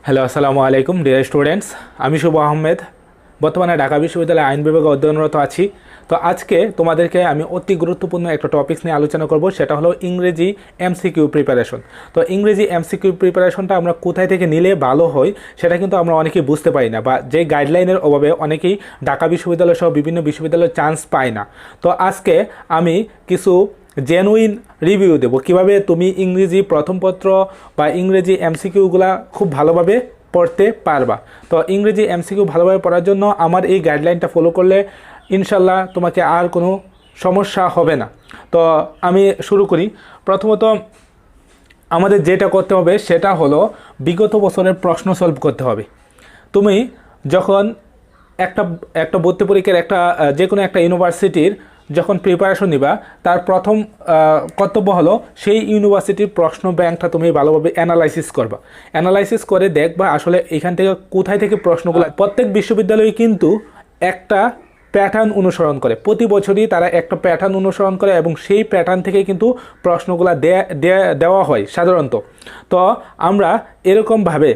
Hello, আসসালামু আলাইকুম dear students. আমি শুভ আহমেদ, বর্তমানে ঢাকা বিশ্ববিদ্যালয়ে আইন বিভাগে অধ্যয়নরত আছি। তো আজকে তোমাদেরকে আমি অতি গুরুত্বপূর্ণ একটা টপিকস নিয়ে আলোচনা করব, সেটা হলো ইংরেজি এমসিকিউ প্রিপারেশন। তো ইংরেজি এমসিকিউ প্রিপারেশনটা আমরা কোথায় থেকে নিলে ভালো হয় সেটা কিন্তু আমরা অনেকেই বুঝতে পারি না, বা যে গাইডলাইনের অভাবে অনেকেই ঢাকা বিশ্ববিদ্যালয় সহ বিভিন্ন বিশ্ববিদ্যালয়ে চান্স পায় না। তো আজকে আমি কিছু জেনুইন রিভিউ দেবো কীভাবে তুমি ইংরেজি প্রথম পত্র বা ইংরেজি এমসিকিউগুলা খুব ভালোভাবে পড়তে পারবা। তো ইংরেজি এমসিকিউ ভালোভাবে পড়ার জন্য আমার এই গাইডলাইনটা ফলো করলে ইনশাল্লাহ তোমাকে আর কোনো সমস্যা হবে না। তো আমি শুরু করি। প্রথমত আমাদের যেটা করতে হবে সেটা হলো বিগত বছরের প্রশ্ন সলভ করতে হবে। তুমি যখন একটা একটা ভর্তি পরীক্ষার যে কোনো একটা ইউনিভার্সিটির যখন প্রিপারেশন নিবা, তার প্রথম কর্তব্য হলো সেই ইউনিভার্সিটির প্রশ্ন ব্যাংকটা তুমি ভালোভাবে অ্যানালাইসিস করে দেখবা আসলে এখান থেকে কোথায় থেকে প্রশ্নগুলো। প্রত্যেক বিশ্ববিদ্যালয়ে কিন্তু একটা প্যাটার্ন অনুসরণ করে, প্রতি বছরই তারা একটা প্যাটার্ন অনুসরণ করে এবং সেই প্যাটার্ন থেকে কিন্তু প্রশ্নগুলো দেওয়া হয় সাধারণত। তো আমরা এরকমভাবে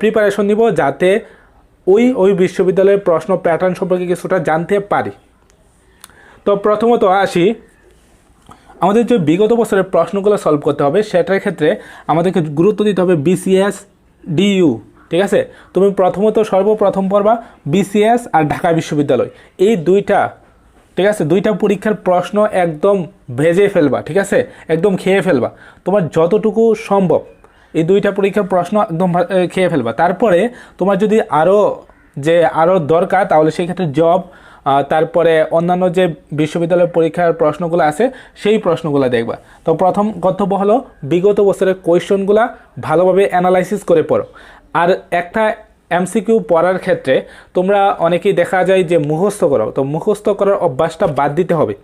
প্রিপারেশন নিব যাতে ওই বিশ্ববিদ্যালয়ের প্রশ্ন প্যাটার্ন সম্পর্কে কিছুটা জানতে পারি। তো প্রথমত আসি, আমাদের যে বিগত বছরের প্রশ্নগুলো সলভ করতে হবে সেটার ক্ষেত্রে আমাদেরকে গুরুত্ব দিতে হবে বিসিএস ডিইউ। ঠিক আছে, তুমি সর্বপ্রথম পড়বা বিসিএস আর ঢাকা বিশ্ববিদ্যালয়, এই দুইটা। ঠিক আছে, দুইটা পরীক্ষার প্রশ্ন একদম ভেজে ফেলবা। ঠিক আছে, একদম খেয়ে ফেলবা, তোমার যতটুকু সম্ভব এই দুইটা পরীক্ষার প্রশ্ন একদম খেয়ে ফেলবা। তারপরে তোমার যদি আরও দরকার তাহলে সেই ক্ষেত্রে জব, তারপরে অন্যান্য যে বিশ্ববিদ্যালয়ের পরীক্ষার প্রশ্নগুলো আছে সেই প্রশ্নগুলো দেখবা। তো প্রথম কর্তব্য হলো বিগত বছরের কোয়েশ্চনগুলো ভালোভাবে অ্যানালাইসিস করে পড়ো। আর একটা এমসিকিউ পড়ার ক্ষেত্রে তোমরা অনেকেই দেখা যায় যে মুখস্থ করো, তো মুখস্থ করার অভ্যাসটা বাদ দিতে হবে।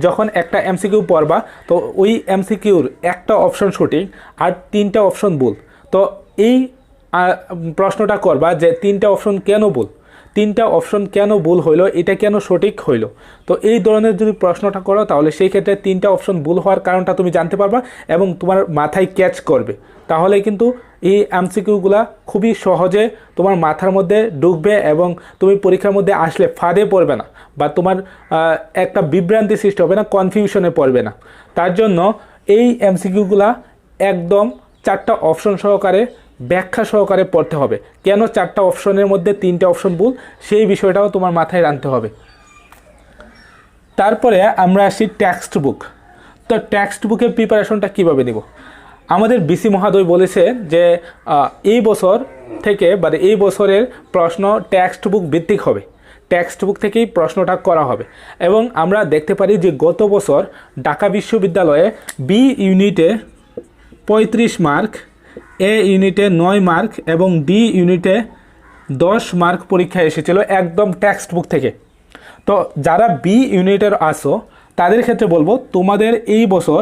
যখন একটা এমসিকিউ পড়বা তো ওই এমসিকিউর একটা অপশন সঠিক আর তিনটা অপশন ভুল। তো এই প্রশ্নটা করবা যে তিনটা অপশন কেন ভুল হইলো, এটা কেন সঠিক হইলো। তো এই ধরনের যদি প্রশ্নটা করো তাহলে সেই ক্ষেত্রে তিনটা অপশন ভুল হওয়ার কারণটা তুমি জানতে পারবা এবং তোমার মাথায় ক্যাচ করবে। তাহলে কিন্তু এই এমসিকিউগুলা খুবই সহজে তোমার মাথার মধ্যে ঢুকবে এবং তুমি পরীক্ষার মধ্যে আসলে ফাঁদে পড়বে না, বা তোমার একটা বিভ্রান্তি সৃষ্টি হবে না, কনফিউশনে পড়বে না। তার জন্য এই এমসিকিউগুলা একদম চারটা অপশন সহকারে, ব্যাখ্যা সহকারে পড়তে হবে। কেন চারটা অপশনের মধ্যে তিনটা অপশন ভুল, সেই বিষয়টাও তোমার মাথায় রাখতে হবে। তারপরে আমরা আসি টেক্সট বুক। তো টেক্সট বুকের প্রিপারেশনটা কীভাবে নিব? আমাদের বিসি মহোদয় বলেছে যে এই বছর থেকে এই বছরের প্রশ্ন টেক্সট বুক ভিত্তিক হবে, টেক্সট বুক থেকেই প্রশ্নটা করা হবে। এবং আমরা দেখতে পারি যে গত বছর ঢাকা বিশ্ববিদ্যালয়ে বি ইউনিটে 35 মার্ক, এ ইউনিটে 9 মার্ক এবং ডি ইউনিটে 10 মার্ক পরীক্ষা এসেছিল একদম টেক্সট বুক থেকে। তো যারা বি ইউনিটের আসো তাদের ক্ষেত্রে বলবো, তোমাদের এই বছর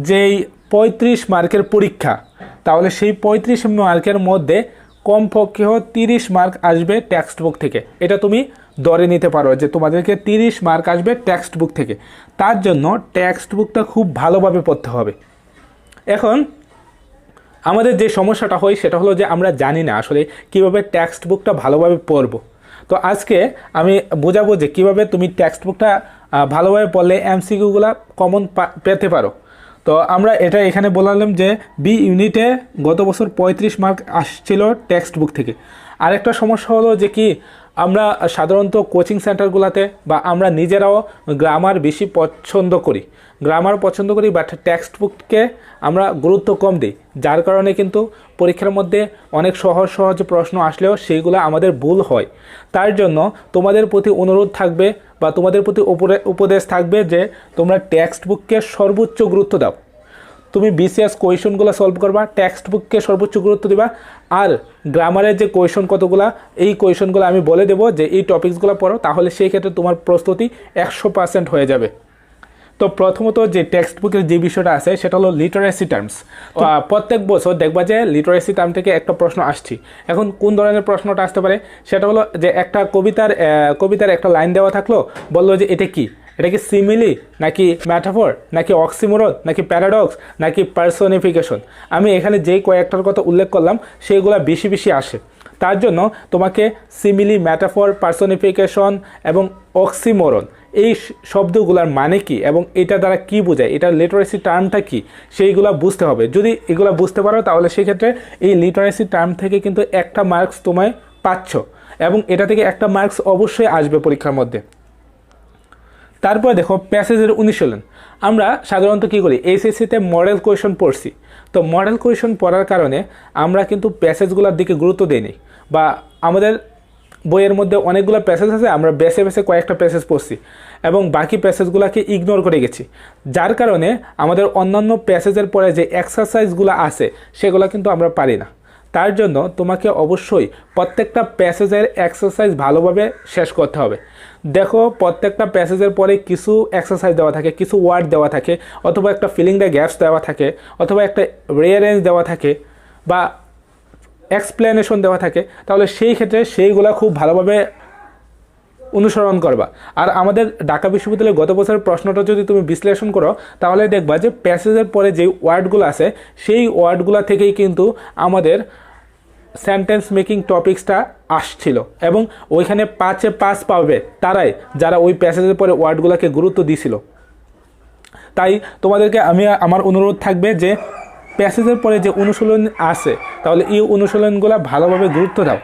যেই 35 মার্কের পরীক্ষা, তাহলে সেই 35 মার্কের মধ্যে কমপক্ষেও 30 মার্ক আসবে টেক্সট বুক থেকে। এটা তুমি ধরে নিতে পারো যে তোমাদেরকে 30 মার্ক আসবে টেক্সট বুক থেকে। তার জন্য টেক্সট বুকটা খুব ভালোভাবে পড়তে হবে। এখন আমাদের যে সমস্যাটা হয় সেটা হলো যে আমরা জানি না আসলে কীভাবে টেক্সট বুকটা ভালোভাবে পড়ব। তো আজকে আমি বোঝাবো যে কীভাবে তুমি টেক্সট বুকটা ভালোভাবে পড়লে এমসিকিউগুলো কমন পেতে পারো। তো আমরা এটা এখানে বললাম যে বি ইউনিটে গত বছর 35 মার্ক আসছিল টেক্সট বুক থেকে। আরেকটা সমস্যা হলো যে কি, আমরা সাধারণত কোচিং সেন্টারগুলোতে বা আমরা নিজেরাও গ্রামার বেশি পছন্দ করি, বাট টেক্সট বুককে আমরা গুরুত্ব কম দিই, যার কারণে কিন্তু পরীক্ষার মধ্যে অনেক সহজ প্রশ্ন আসলেও সেইগুলো আমাদের ভুল হয়। তার জন্য তোমাদের প্রতি অনুরোধ থাকবে বা তোমাদের প্রতি উপদেশ থাকবে যে তোমরা টেক্সট বুককে সর্বোচ্চ গুরুত্ব দাও। তুমি বিসিএস কোয়েশনগুলো সলভ করবা, টেক্সট বুককে সর্বোচ্চ গুরুত্ব দিবা। আর গ্রামারের যে কোয়েশন কতগুলো, এই কোয়েশনগুলো আমি বলে দেবো যে এই টপিকসগুলো পড়ো, তাহলে সেই ক্ষেত্রে তোমার প্রস্তুতি 100% হয়ে যাবে। তো প্রথমত যে টেক্সট বুকের যে বিষয়টা আছে সেটা হলো লিটারেসি টার্মস। প্রত্যেক বছর দেখবা যে লিটারেসি টার্ম থেকে একটা প্রশ্ন আসছে। এখন কোন ধরনের প্রশ্নটা আসতে পারে সেটা হলো যে একটা কবিতার একটা লাইন দেওয়া থাকলো, বললো যে এটা কি। এটা কি সিমিলি নাকি ম্যাটাফর নাকি অক্সিমোরন নাকি প্যারাডক্স নাকি পার্সোনিফিকেশন? আমি এখানে যেই কয়েকটার কথা উল্লেখ করলাম সেইগুলো বেশি বেশি আসে। তার জন্য তোমাকে সিমিলি, ম্যাটাফর, পার্সোনিফিকেশন এবং অক্সিমোরন এই শব্দগুলোর মানে কি এবং এটা দ্বারা কি বোঝায়, এটার লিটারেসি টার্মটা কি, সেইগুলো বুঝতে হবে। যদি এগুলো বুঝতে পারো তাহলে সেক্ষেত্রে এই লিটারেসি টার্ম থেকে কিন্তু একটা মার্কস তোমায় পাচ্ছ এবং এটা থেকে একটা মার্কস অবশ্যই আসবে পরীক্ষার মধ্যে। তারপরে দেখো প্যাসেজের অনুশীলন। আমরা সাধারণত কী করি, এইচএসসিতে মডেল কোয়েশন পড়ছি, তো মডেল কোয়েশন পড়ার কারণে আমরা কিন্তু প্যাসেজগুলোর দিকে গুরুত্ব দিইনি, বা আমাদের বইয়ের মধ্যে অনেকগুলো প্যাসেজ আছে, আমরা বেছে বেছে কয়েকটা প্যাসেজ পড়ছি এবং বাকি প্যাসেজগুলোকে ইগনোর করে গেছি, যার কারণে আমাদের অন্যান্য প্যাসেজের পরে যে এক্সারসাইজগুলো আছে সেগুলো কিন্তু আমরা পারি না। তার জন্য তোমাকে অবশ্যই প্রত্যেকটা প্যাসেজের এক্সারসাইজ ভালোভাবে শেষ করতে হবে। দেখো প্রত্যেকটা প্যাসেজের পরে কিছু এক্সারসাইজ দেওয়া থাকে, কিছু ওয়ার্ড দেওয়া থাকে, অথবা একটা ফিলিং দ্য গ্যাপস দেওয়া থাকে, অথবা একটা রিঅ্যারেঞ্জ দেওয়া থাকে, বা এক্সপ্লেনেশন দেওয়া থাকে। তাহলে সেই ক্ষেত্রে সেইগুলো খুব ভালোভাবে অনুসরণ করবা। আর আমাদের ঢাকা বিশ্ববিদ্যালয়ের গত বছরের প্রশ্নটা যদি তুমি বিশ্লেষণ করো তাহলে দেখবা যে প্যাসেজের পরে যে ওয়ার্ডগুলো আছে সেই ওয়ার্ডগুলো থেকেই কিন্তু আমাদের সেন্টেন্স মেকিং টপিক্সটা আসছিল, এবং ওইখানে 5-এ 5 পাবে তারাই যারা ওই প্যাসেজের পরে ওয়ার্ডগুলোকে গুরুত্ব দিয়েছিল। তাই তোমাদেরকে আমার অনুরোধ থাকবে যে প্যাসেজের পরে যে অনুশীলন আছে তাহলে এই অনুশীলনগুলো ভালোভাবে গুরুত্ব দাও,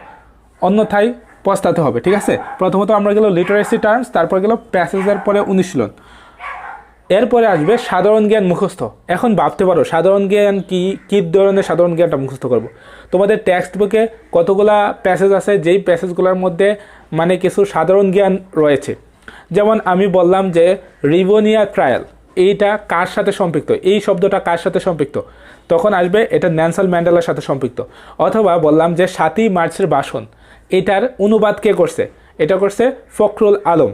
অন্যথায় পস্তাতে হবে। ঠিক আছে, প্রথমত আমরা গেল লিটারেসি টার্মস, তারপর গেল প্যাসেজের পরে অনুশীলন, এরপরে আসবে সাধারণ জ্ঞান মুখস্থ। এখন ভাবতে পারো সাধারণ জ্ঞান কী ধরনের সাধারণ জ্ঞানটা মুখস্থ করব। তোমাদের টেক্সট বুকে কতগুলা প্যাসেজ আছে যেই প্যাসেজগুলোর মধ্যে মানে কিছু সাধারণ জ্ঞান রয়েছে। যেমন আমি বললাম যে রিভোনিয়া ট্রায়াল এইটা কার সাথে সম্পৃক্ত, এই শব্দটা কার সাথে সম্পৃক্ত, তখন আসবে এটা নেলসন ম্যান্ডেলার সাথে সম্পৃক্ত। অথবা বললাম যে 7ই মার্চের ভাষণ, এটার অনুবাদ কে করছে, এটা করছে ফখরুল আলম।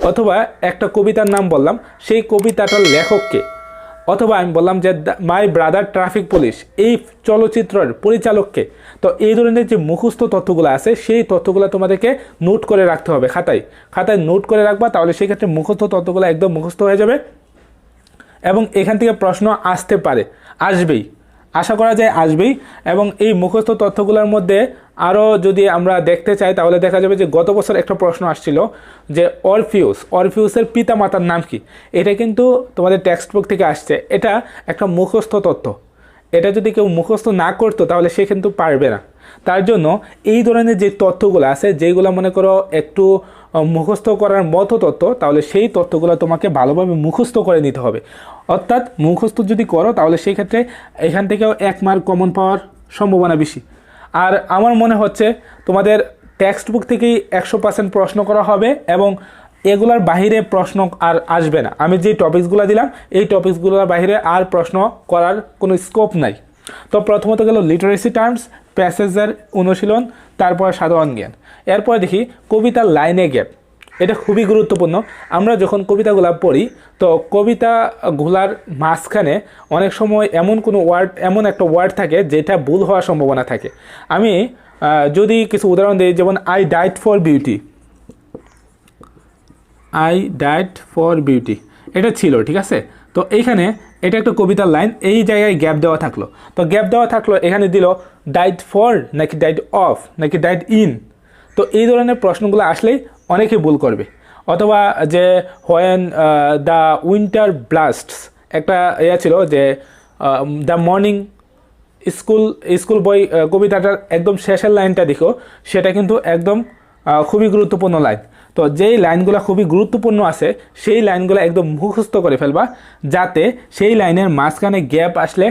অথবা একটা কবিতার নাম বললাম, সেই কবিতাটার লেখককে। অথবা আমি বললাম যে মাই ব্রাদার ট্রাফিক পুলিশ, এই চলচ্চিত্রের পরিচালককে। তো এই ধরনের যে মুখস্থ তথ্যগুলো আছে সেই তথ্যগুলো তোমাদেরকে নোট করে রাখতে হবে, খাতায় নোট করে রাখবা, তাহলে সেক্ষেত্রে মুখস্থ তথ্যগুলো একদম মুখস্থ হয়ে যাবে এবং এখান থেকে প্রশ্ন আসতে পারে, আসবেই, আশা করা যায় আসবেই। এবং এই মুখস্থ তথ্যগুলোর মধ্যে আরও যদি আমরা দেখতে চাই তাহলে দেখা যাবে যে গত বছর একটা প্রশ্ন আসছিল যে অরফিউসের পিতামাতার নাম কি। এটা কিন্তু তোমাদের টেক্সট বুক থেকে আসছে, এটা একটা মুখস্থ তথ্য। এটা যদি কেউ মুখস্থ না করতো তাহলে সে কিন্তু পারবে না। তার জন্য এই ধরনের যে তথ্যগুলো আছে যেগুলো মনে করো একটু মুখস্থ করার মতো তথ্য, তাহলে সেই তথ্যগুলো তোমাকে ভালোভাবে মুখস্থ করে নিতে হবে। অর্থাৎ মুখস্থ যদি করো তাহলে সেই ক্ষেত্রে এখান থেকেও 1 মার্ক কমন পাওয়ার সম্ভাবনা বেশি। আর আমার মনে হচ্ছে তোমাদের টেক্সট বুক থেকেই 100% প্রশ্ন করা হবে এবং এগুলার বাহিরে প্রশ্ন আর আসবে না। আমি যে টপিকসগুলো দিলাম এই টপিকসগুলোর বাহিরে আর প্রশ্ন করার কোনো স্কোপ নাই। তো প্রথমত গেল লিটারেসি টার্মস, প্যাসেজের অনুশীলন, তারপর সাধারণ জ্ঞান। এরপর দেখি কবিতার লাইনে গ্যাপ, এটা খুবই গুরুত্বপূর্ণ। আমরা যখন কবিতাগুলো পড়ি তো কবিতাগুলার মাঝখানে অনেক সময় এমন একটা ওয়ার্ড থাকে যেটা ভুল হওয়ার সম্ভাবনা থাকে। আমি যদি কিছু উদাহরণ দিই, যেমন আই ডাইড ফর বিউটি, এটা ছিল, ঠিক আছে। তো এইখানে এটা একটা কবিতার লাইন, এই জায়গায় গ্যাপ দেওয়া থাকলো। তো গ্যাপ দেওয়া থাকলো, এখানে দিল ডাইড ফর নাকি ডাইড অফ নাকি ডাইড ইন। তো এই ধরনের প্রশ্নগুলো আসলেই অনেকে ভুল করবে। অথবা যে হোয়েন দ্য উইন্টার ব্লাস্টস, একটা ছিল যে দ্য মর্নিং স্কুল বয় কবিতাটার একদম শেষের লাইনটা দেখো, সেটা কিন্তু একদম খুবই গুরুত্বপূর্ণ লাইন। তো যেই লাইনগুলো খুবই গুরুত্বপূর্ণ আছে সেই লাইনগুলো একদম মুখস্থ করে ফেলবা, যাতে সেই লাইনের মাঝখানে গ্যাপ আসলে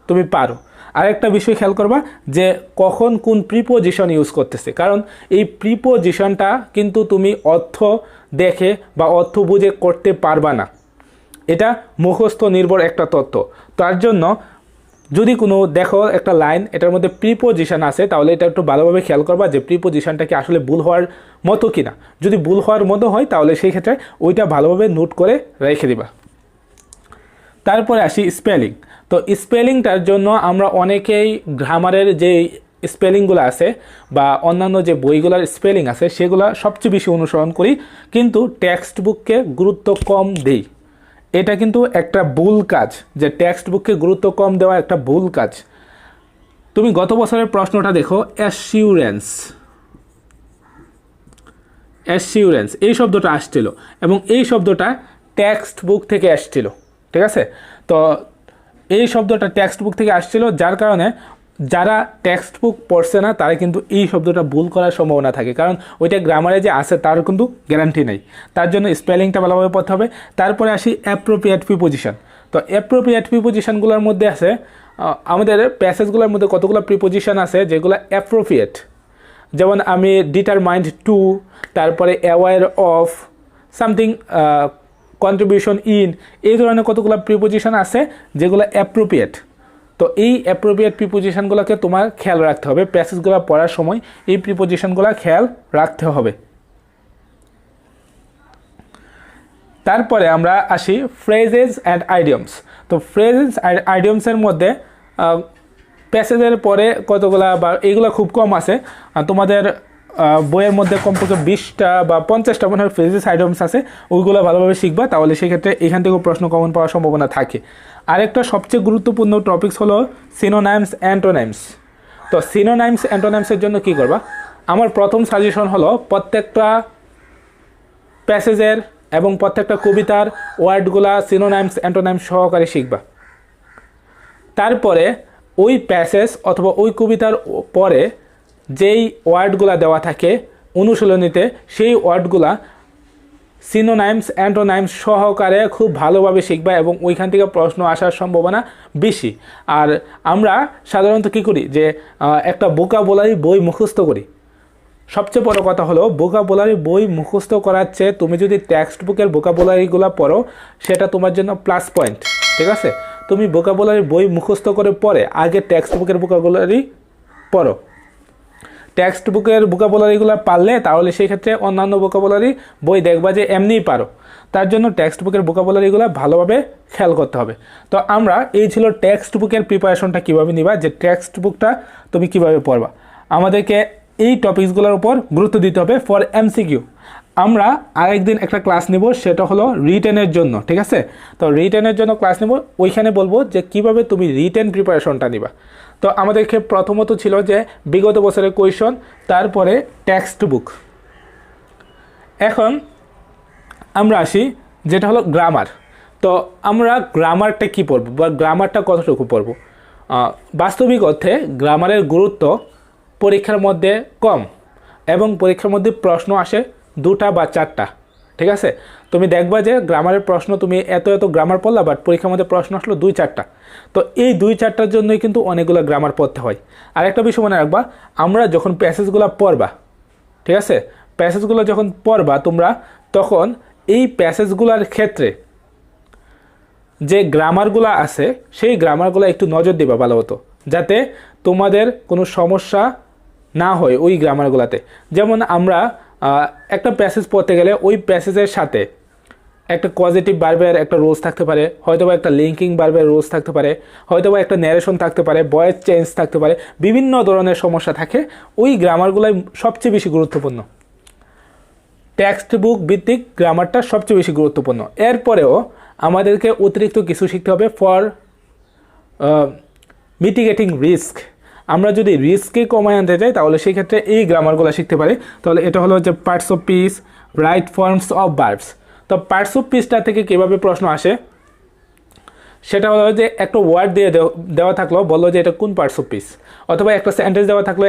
তুমি পারো। আরেকটা বিষয় খেয়াল করবা যে কখন কোন প্রিপোজিশন ইউজ করতেছে, কারণ এই প্রিপোজিশনটা কিন্তু তুমি অর্থ দেখে বা অর্থ বুঝে করতে পারবা না, এটা মুখস্থ নির্ভর একটা তথ্য। তার জন্য যদি কোনো দেখো একটা লাইন এটার মধ্যে প্রিপোজিশন আছে তাহলে এটা একটু ভালোভাবে খেয়াল করবা যে প্রিপোজিশনটা কি আসলে ভুল হওয়ার মতো কিনা। যদি ভুল হওয়ার মতো হয় তাহলে সেই ক্ষেত্রে ওইটা ভালোভাবে নোট করে রেখে দিবা। তারপরে আসি স্পেলিং। তো স্পেলিংটার জন্য আমরা অনেকেই গ্রামারের যে স্পেলিংগুলো আছে বা অন্যান্য যে বইগুলোর স্পেলিং আছে সেগুলো সবচেয়ে বেশি অনুসরণ করি, কিন্তু টেক্সট বুককে গুরুত্ব কম দেই। এটা কিন্তু একটা ভুল কাজ, যে টেক্সট বুককে গুরুত্ব কম দেওয়া একটা ভুল কাজ। তুমি গত বছরের প্রশ্নটা দেখো, অ্যাসিউরেন্স, অ্যাসিউরেন্স এই শব্দটা আসছিল এবং এই শব্দটা টেক্সট বুক থেকে আসছিল, ঠিক আছে? তো এই শব্দটা টেক্সট বুক থেকে আসছিল, যার কারণে যারা টেক্সট বুক পড়ছে না তারা কিন্তু এই শব্দটা ভুল করার সম্ভাবনা থাকে, কারণ ওইটা গ্রামারে যে আছে তার কিন্তু গ্যারান্টি নেই। তার জন্য স্পেলিংটা ভালোভাবে পড়তে হবে। তারপরে আসি অ্যাপ্রোপ্রিয়েট প্রিপোজিশন। তো অ্যাপ্রোপ্রিয়েট প্রিপোজিশনগুলোর মধ্যে আছে, আমাদের প্যাসেজগুলোর মধ্যে কতগুলো প্রিপোজিশন আছে যেগুলো অ্যাপ্রোপ্রিয়েট, যেমন আমি ডিটারমাইন্ড টু, তারপরে aware of something, contribution in, এই ধরনের কতগুলো প্রিপোজিশন আছে যেগুলো অ্যাপ্রোপ্রিয়েট। তো এই অ্যাপ্রোপ্রিয়েট প্রিপোজিশনগুলোকে তোমার খেয়াল রাখতে হবে, প্যাসেজগুলো পড়ার সময় এই প্রিপোজিশনগুলো খেয়াল রাখতে হবে। তারপরে আমরা আসি ফ্রেজেস অ্যান্ড আইডিয়মস। তো ফ্রেজেস অ্যান্ড আইডিয়মসের মধ্যে প্যাসেজের পরে কতগুলা বা এইগুলো খুব কম আছে, তোমাদের বইয়ের মধ্যে কমপক্ষে 20টা বা 50টা মনে হয় ফ্রেজেস আইডিয়মস আছে, ওইগুলো ভালোভাবে শিখবা, তাহলে সেক্ষেত্রে এখান থেকেও প্রশ্ন কমন পাওয়ার সম্ভাবনা থাকে। আরেকটা সবচেয়ে গুরুত্বপূর্ণ টপিকস হলো সিনোনাইমস অ্যান্টোনাইমস। তো সিনোনাইমস অ্যান্টোনাইমসের জন্য কি করবা, আমার প্রথম সাজেশন হলো প্রত্যেকটা প্যাসেজের এবং প্রত্যেকটা কবিতার ওয়ার্ডগুলা সিনোনাইমস অ্যান্টোনাইমস সহকারে শিখবা। তারপরে ওই প্যাসেজ অথবা ওই কবিতার পরে যেই ওয়ার্ডগুলা দেওয়া থাকে অনুশীলনীতে, সেই ওয়ার্ডগুলা সিনোনাইমস অ্যান্টোনাইমস সহকারে খুব ভালোভাবে শিখবা এবং ওইখান থেকে প্রশ্ন আসার সম্ভাবনা বেশি। আর আমরা সাধারণত কী করি, যে একটা ভোকাবুলারি বই মুখস্থ করি। সবচেয়ে বড় কথা হলো ভোকাবুলারি বই মুখস্থ করার চেয়ে তুমি যদি টেক্সট বুকের ভোকাবুলারিগুলো পড়ো সেটা তোমার জন্য প্লাস পয়েন্ট, ঠিক আছে? তুমি ভোকাবুলারি বই মুখস্থ করে পরে আগে টেক্সট বুকের ভোকাবুলারি পড়ো। টেক্সট বুকের ভোকাবুলারিগুলো পারলে তাহলে সেই ক্ষেত্রে অন্যান্য ভোকাবুলারি বই দেখবা যে এমনিই পারো। তার জন্য টেক্সট বুকের ভোকাবুলারিগুলো ভালোভাবে খেয়াল করতে হবে। তো আমরা এই ছিল টেক্সট বুকের প্রিপারেশনটা কীভাবে নিবা, যে টেক্সট বুকটা তুমি কিভাবে পড়বা। আমাদেরকে এই টপিকসগুলোর উপর গুরুত্ব দিতে হবে ফর এমসিকিউ। আমরা আরেকদিন একটা ক্লাস নেব, সেটা হলো রিটেনের জন্য, ঠিক আছে? তো রিটেনের জন্য ক্লাস নেব, ওইখানে বলবো যে কিভাবে তুমি রিটেন প্রিপারেশনটা নিবা। তো আমাদেরকে প্রথমত ছিল যে বিগত বছরের কোয়েশন, তারপরে টেক্সট বুক। এখন আমরা আসি যেটা হলো গ্রামার। তো আমরা গ্রামারটা কি পড়বো বা গ্রামারটা কতটুকু পড়বো? বাস্তবিক অর্থে গ্রামারের গুরুত্ব পরীক্ষার মধ্যে কম এবং পরীক্ষার মধ্যে প্রশ্ন আসে 2টা বা 4টা, ঠিক আছে? তুমি দেখবা যে গ্রামারের প্রশ্ন তুমি এত গ্রামার পড়লা, বাট পরীক্ষার মধ্যে প্রশ্ন আসলো 2-4টা। তো এই 2-4টার জন্যই কিন্তু অনেকগুলো গ্রামার পড়তে হয়। আর একটা বিষয় মনে রাখবা, আমরা যখন প্যাসেজগুলো পড়বা, ঠিক আছে, প্যাসেজগুলো যখন পড়বা তোমরা, তখন এই প্যাসেজগুলোর ক্ষেত্রে যে গ্রামারগুলো আছে সেই গ্রামারগুলো একটু নজর দিবা ভালো হতো, যাতে তোমাদের কোনো সমস্যা না হয় ওই গ্রামারগুলোতে। যেমন আমরা একটা প্যাসেজ পড়তে গেলে ওই প্যাসেজের সাথে একটা পজিটিভ ভার্বের একটা রোলস থাকতে পারে, হয়তোবা একটা লিঙ্কিং ভার্বের রোলস থাকতে পারে, হয়তোবা একটা ন্যারেশন থাকতে পারে, ভয়েস চেঞ্জ থাকতে পারে, বিভিন্ন ধরনের সমস্যা থাকে। ওই গ্রামারগুলোই সবচেয়ে বেশি গুরুত্বপূর্ণ। টেক্সট বুক ভিত্তিক গ্রামারটা সবচেয়ে বেশি গুরুত্বপূর্ণ। এরপরেও আমাদেরকে অতিরিক্ত কিছু শিখতে হবে ফর মিটিগেটিং রিস্ক। আমরা যদি রিস্ককে কমায় আনতে চাই তাহলে সেই ক্ষেত্রে এই গ্রামারগুলো শিখতে পারি। তাহলে এটা হলো যে parts of speech, right forms of verbs. তো পার্টস অফ স্পিচটা থেকে কীভাবে প্রশ্ন আসে, সেটা হলো যে একটা ওয়ার্ড দিয়ে দেওয়া থাকলো, বললো যে এটা কোন পার্টস অফ স্পিচ, অথবা একটা সেন্টেন্স দেওয়া থাকলো,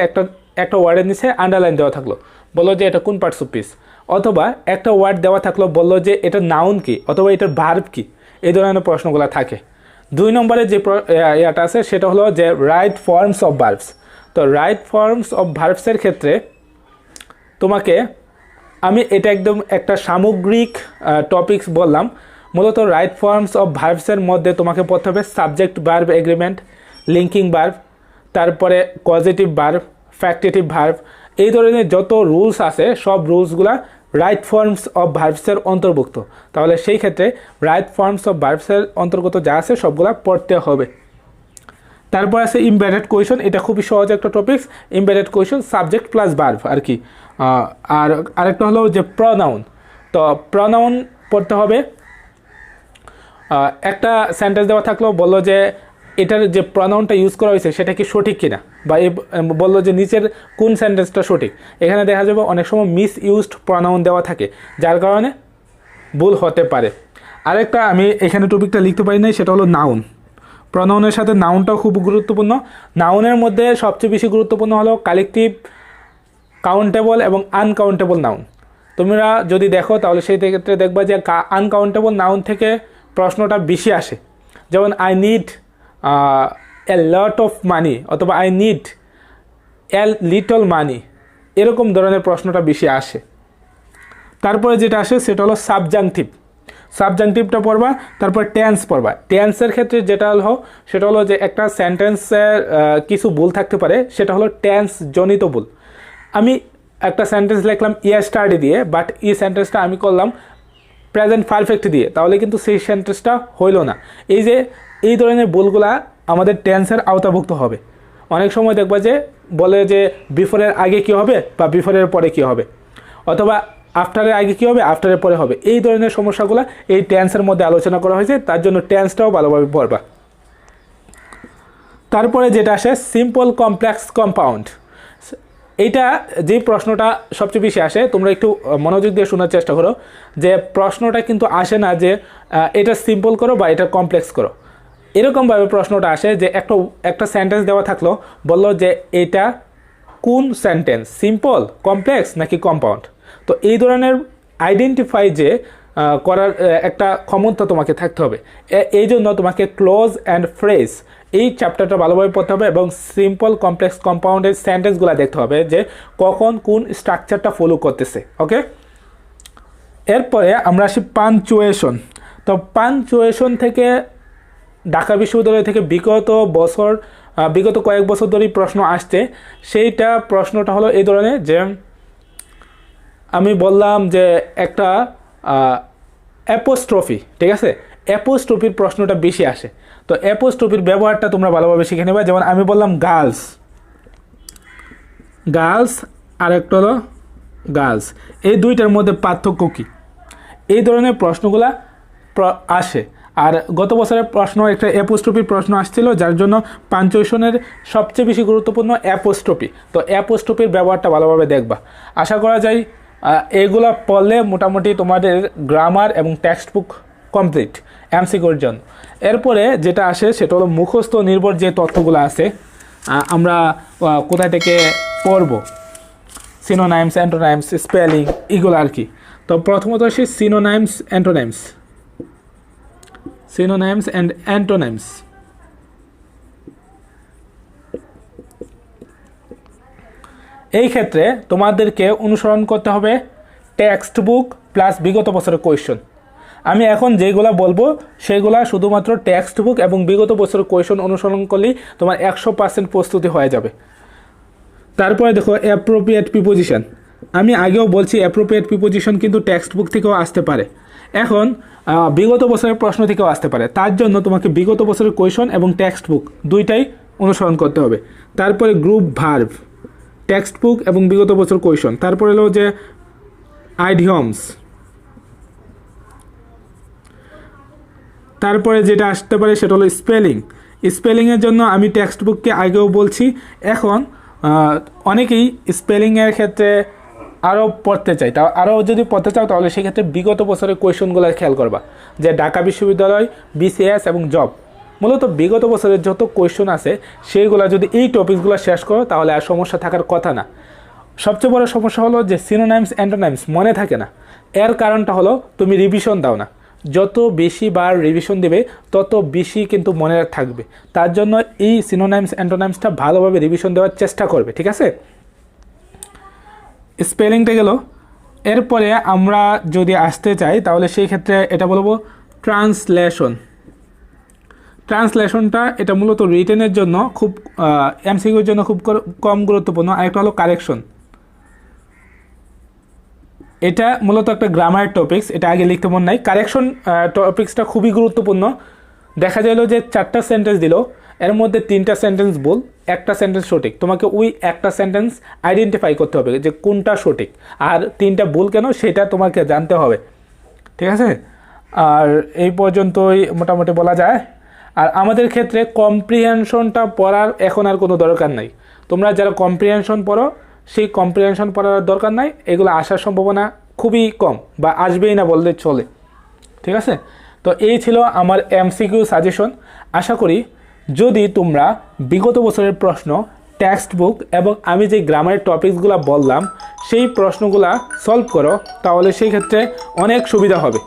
একটা ওয়ার্ডের নিচে আন্ডারলাইন দেওয়া থাকলো, বললো যে এটা কোন পার্টস অফ স্পিচ, অথবা একটা ওয়ার্ড দেওয়া থাকলো, বললো যে এটা নাউন কি অথবা এটার ভার্ব কি। এই ধরনের প্রশ্নগুলো থাকে। 2 নম্বরে যে ইয়াটা আছে সেটা হলো যে রাইট ফর্মস অফ ভার্বস। তো রাইট ফর্মস অফ ভার্বসের ক্ষেত্রে তোমাকে আমি এটা একদম একটা সামগ্রিক টপিকস বললাম। মূলত রাইট ফর্মস অফ ভার্বসের মধ্যে তোমাকে পড়তে হবে subject verb agreement, linking verb, তারপরে পজিটিভ ভার্ব, ফ্যাক্টেটিভ ভার্ব, এই ধরনের যত রুলস আছে সব রুলসগুলা রাইট ফর্মস অফ ভার্বসের অন্তর্ভুক্ত। তাহলে সেই ক্ষেত্রে রাইট ফর্মস অফ ভার্বসের অন্তর্গত যা আছে সবগুলা পড়তে হবে। তারপর আছে ইমবেডেড কোয়েশন, এটা খুবই সহজ একটা topic. Embedded question subject plus verb আর কি। আর আরেকটা হলো যে প্রনাউন। তো প্রনাউন পড়তে হবে, একটা সেন্টেন্স দেওয়া থাকলো, বললো যে এটার যে প্রনাউনটা ইউজ করা হয়েছে সেটা কি সঠিক কিনা, বা বললো যে নিচের কোন সেন্টেন্সটা সঠিক। এখানে দেখা যাবে অনেক সময় মিস ইউজড প্রনাউন দেওয়া থাকে, যার কারণে ভুল হতে পারে। আরেকটা আমি এখানে টপিকটা লিখতে পারি নাই, সেটা হলো নাউন। প্রনাউনের সাথে নাউনটাও খুব গুরুত্বপূর্ণ। নাউনের মধ্যে সবচেয়ে বেশি গুরুত্বপূর্ণ হলো কালেকটিভ, কাউন্টেবল এবং আনকাউন্টেবল নাউন। তোমরা যদি দেখো তাহলে সেই ক্ষেত্রে দেখবা যে আনকাউন্টেবল নাউন থেকে প্রশ্নটা বেশি আসে। যেমন I need a lot of money, অথবা আই নিড এ লিটল মানি, এরকম ধরনের প্রশ্নটা বেশি আসে। তারপরে যেটা আসে সেটা হলো সাবজাংটিভ। সাবজাংটিভটা পড়বা, তারপর টেন্স পড়বা। টেন্সের ক্ষেত্রে যেটা হলো সেটা হলো যে একটা সেন্টেন্সের কিছু ভুল থাকতে পারে, সেটা হলো টেন্স জনিত ভুল। আমি একটা সেন্টেন্স লিখলাম ইয়েস্টারডে দিয়ে, বাট এই সেন্টেন্সটা আমি করলাম প্রেজেন্ট পারফেক্ট দিয়ে, তাহলে কিন্তু সেই সেন্টেন্সটা হইল না। এই যে এই ধরনের ভুলগুলা আমাদের টেন্সের আওতাভুক্ত হবে। অনেক সময় দেখবা যে বলে যে বিফোরের আগে কী হবে বা বিফোরের পরে কী হবে, অথবা আফটারের আগে কী হবে আফটারের পরে হবে। এই ধরনের সমস্যাগুলো এই টেন্সের মধ্যে আলোচনা করা হয়েছে, তার জন্য টেন্সটাও ভালোভাবে পড়বা। তারপরে যেটা আসে সিম্পল কমপ্লেক্স কম্পাউন্ড। এইটা যে প্রশ্নটা সবচেয়ে বেশি আসে, তোমরা একটু মনোযোগ দিয়ে শোনার চেষ্টা করো, যে প্রশ্নটা কিন্তু আসে না যে এটা সিম্পল করো বা এটা কমপ্লেক্স করো। এরকমভাবে প্রশ্নটা আসে যে একটা সেন্টেন্স দেওয়া থাকলো, বললো যে এটা কোন সেন্টেন্স, সিম্পল, কমপ্লেক্স নাকি কম্পাউন্ড। তো এই ধরনের আইডেন্টিফাই যে করার একটা ক্ষমতা তোমাকে থাকতে হবে। এই জন্য তোমাকে ক্লোজ অ্যান্ড ফ্রেজ এই চ্যাপ্টারটা ভালোভাবে পড়তে হবে, এবং সিম্পল কমপ্লেক্স কম্পাউন্ডের সেন্টেন্সগুলো দেখতে হবে যে কখন কোন স্ট্রাকচারটা ফলো করতেছে। ওকে, এরপরে আমরা আসি পাঞ্চুয়েশন। তো পাঞ্চুয়েশন থেকে ঢাকা বিশ্ববিদ্যালয় থেকে বিগত কয়েক বছর ধরেই প্রশ্ন আসছে। সেইটা প্রশ্নটা হলো এই ধরনের যে আমি বললাম যে একটা অ্যাপোস্ট্রফি, ঠিক আছে, অ্যাপোস্ট্রফির প্রশ্নটা বেশি আসে। তো অ্যাপোস্ট্রফির ব্যবহারটা তোমরা ভালোভাবে শিখে নেবে। যেমন আমি বললাম গার্লস, গার্লস আর একটা হলো গার্লস, এই দুইটার মধ্যে পার্থক্য কী, এই ধরনের প্রশ্নগুলা আসে। আর গত বছরের প্রশ্ন একটা অ্যাপোস্ট্রফির প্রশ্ন আসছিল, যার জন্য পাঞ্চুয়েশনের সবচেয়ে বেশি গুরুত্বপূর্ণ অ্যাপোস্ট্রফি। তো অ্যাপোস্ট্রফির ব্যবহারটা ভালোভাবে দেখবা। আশা করা যায় এইগুলো পড়লে মোটামুটি তোমাদের গ্রামার এবং টেক্সট বুক কমপ্লিট এমসিকিউর জন্য। এরপরে যেটা আসে সেটা হলো মুখস্থ নির্ভর যে তথ্যগুলো আছে, আমরা কোথায় থেকে পড়ব, সিনোনাইমস, অ্যান্টোনাইমস, স্পেলিং, এগুলো আর কি। তো প্রথমত আসি সিনোনাইমস, অ্যান্টোনাইমস। সিনোনাইমস অ্যান্ড অ্যান্টোনাইমস। এই ক্ষেত্রে তোমাদেরকে অনুসরণ করতে হবে টেক্সট বুক প্লাস বিগত বছরের কোয়েশন। আমি এখন যেগুলো বলবো সেগুলো শুধুমাত্র টেক্সট বুক এবং বিগত বছরের কোয়েশন অনুসরণ করলেই তোমার 100% প্রস্তুতি হয়ে যাবে। তারপরে দেখো অ্যাপ্রোপ্রিয়েট প্রিপোজিশন। আমি আগেও বলছি অ্যাপ্রোপ্রিয়েট প্রিপোজিশন কিন্তু টেক্সট বুক থেকেও আসতে পারে, এখন বিগত বছরের প্রশ্ন থেকেও আসতে পারে। তার জন্য তোমাকে বিগত বছরের কোয়েশন এবং টেক্সট বুক দুইটাই অনুসরণ করতে হবে। তারপরে গ্রুপ ভার্ব, টেক্সট বুক এবং বিগত বছর কোয়েশন। তারপরে হলো যে আইডিয়মস। তারপরে যেটা আসতে পারে সেটা হলো স্পেলিং। স্পেলিংয়ের জন্য আমি টেক্সট বুককে আগেও বলছি, এখন অনেকেই স্পেলিংয়ের ক্ষেত্রে আরও পড়তে চাই। তা আরও যদি পড়তে চাও তাহলে সেক্ষেত্রে বিগত বছরের কোয়েশনগুলো খেয়াল করবা, যে ঢাকা বিশ্ববিদ্যালয়, বিসিএস এবং জব, মূলত বিগত বছরের যত কোয়েশন আছে সেইগুলো যদি এই টপিকসগুলো শেষ করো তাহলে আর সমস্যা থাকার কথা না। সবচেয়ে বড় সমস্যা হলো যে সিনোনাইমস, অ্যান্টোনাইমস মনে থাকে না। এর কারণটা হলো তুমি রিভিশন দাও না। যত বেশি বার রিভিশন দেবে তত বেশি কিন্তু মনে থাকবে। তার জন্য এই সিনোনাইমস, অ্যান্টোনাইমসটা ভালোভাবে রিভিশন দেওয়ার চেষ্টা করবে, ঠিক আছে। স্পেলিংটা গেল। এরপরে আমরা যদি আসতে চাই তাহলে সেই ক্ষেত্রে এটা বলবো ট্রান্সলেশন। ট্রান্সলেশনটা এটা মূলত রিটেনের জন্য খুব এমসিকিউর জন্য খুব কম গুরুত্বপূর্ণ। আরেকটা হলো কারেকশন। এটা মূলত একটা গ্রামার টপিক্স, এটা আগে লিখতে মন নাই। কারেকশন টপিক্সটা খুবই গুরুত্বপূর্ণ। দেখা গেল যে 4টা সেন্টেন্স দিল, এর মধ্যে 3টা সেন্টেন্স ভুল, একটা সেন্টেন্স সঠিক। তোমাকে ওই একটা সেন্টেন্স আইডেন্টিফাই করতে হবে যে কোনটা সঠিক আর 3টা ভুল কেন সেটা তোমাকে জানতে হবে, ঠিক আছে। আর এই পর্যন্তই মোটামুটি বলা যায়। আর আমাদের ক্ষেত্রে কম্প্রিহেনশনটা পড়ার এখন আর কোনো দরকার নাই। তোমরা যারা কম্প্রিহেনশন পড়ো সেই কম্প্রিহেনশন পড়ার দরকার নাই, এগুলো আসার সম্ভাবনা খুবই কম বা আসবেই না বললে চলে, ঠিক আছে। তো এই ছিল আমার এমসিকিউ সাজেশন। আশা করি যদি তোমরা বিগত বছরের প্রশ্ন, টেক্সট বুক এবং আমি যে গ্রামারের টপিকসগুলো বললাম সেই প্রশ্নগুলা সলভ করো তাহলে সেই ক্ষেত্রে অনেক সুবিধা হবে।